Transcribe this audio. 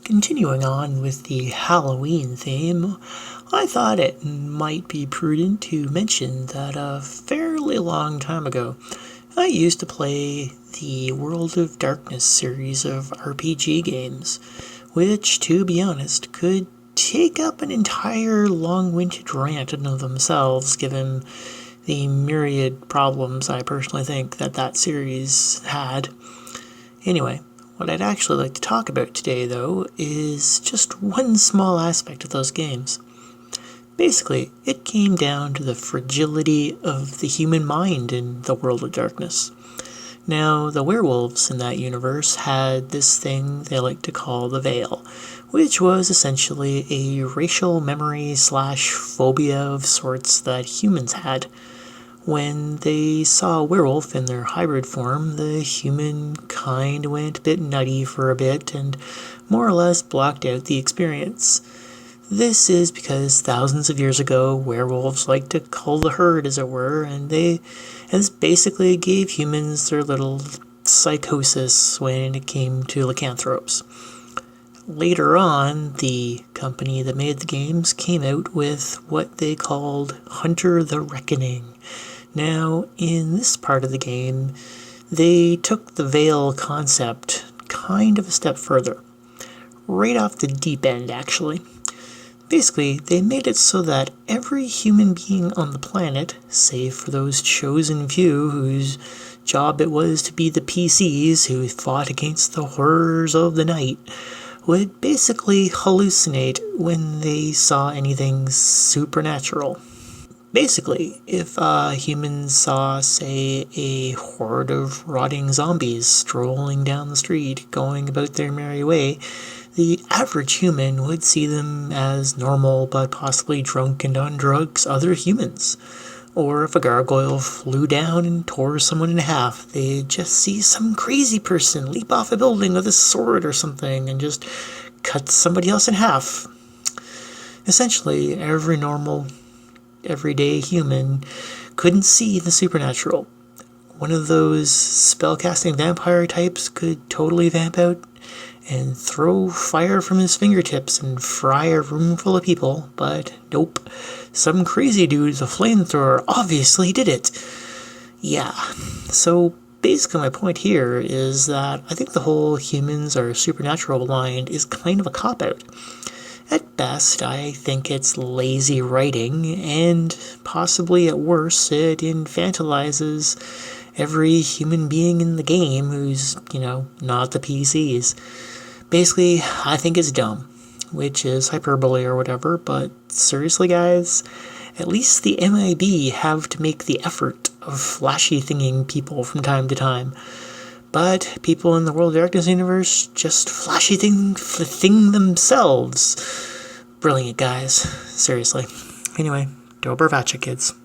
Continuing on with the Halloween theme, I thought it might be prudent to mention that a fairly long time ago, I used to play the World of Darkness series of RPG games, which, to be honest, could take up an entire long-winded rant in of themselves, given the myriad problems I personally think that series had. Anyway, what I'd actually like to talk about today, though, is just one small aspect of those games. Basically, it came down to the fragility of the human mind in the World of Darkness. Now, the werewolves in that universe had this thing they like to call the Veil, which was essentially a racial memory / phobia of sorts that humans had. When they saw a werewolf in their hybrid form, the humankind went a bit nutty for a bit and more or less blocked out the experience. This is because thousands of years ago, werewolves liked to cull the herd, as it were, and this basically gave humans their little psychosis when it came to lycanthropes. Later on, the company that made the games came out with what they called Hunter the Reckoning. Now, in this part of the game, they took the Veil concept kind of a step further. Right off the deep end, actually. Basically, they made it so that every human being on the planet, save for those chosen few whose job it was to be the PCs who fought against the horrors of the night, would basically hallucinate when they saw anything supernatural. Basically, if humans saw, say, a horde of rotting zombies strolling down the street, going about their merry way, the average human would see them as normal but possibly drunk and on drugs other humans. Or if a gargoyle flew down and tore someone in half, they'd just see some crazy person leap off a building with a sword or something and just cut somebody else in half. Essentially, every normal, everyday human couldn't see the supernatural. One of those spellcasting vampire types could totally vamp out and throw fire from his fingertips and fry a room full of people, but nope. Some crazy dude with a flamethrower obviously did it. Yeah, so basically my point here is that I think the whole humans are supernatural line is kind of a cop-out. At best, I think it's lazy writing, and possibly at worst, it infantilizes every human being in the game who's, not the PCs. Basically, I think it's dumb, which is hyperbole or whatever, but seriously, guys, at least the MIB have to make the effort of flashy thinging people from time to time. But people in the World of Darkness universe just flashy thing themselves. Brilliant, guys. Seriously. Anyway, Dobrovacha, kids.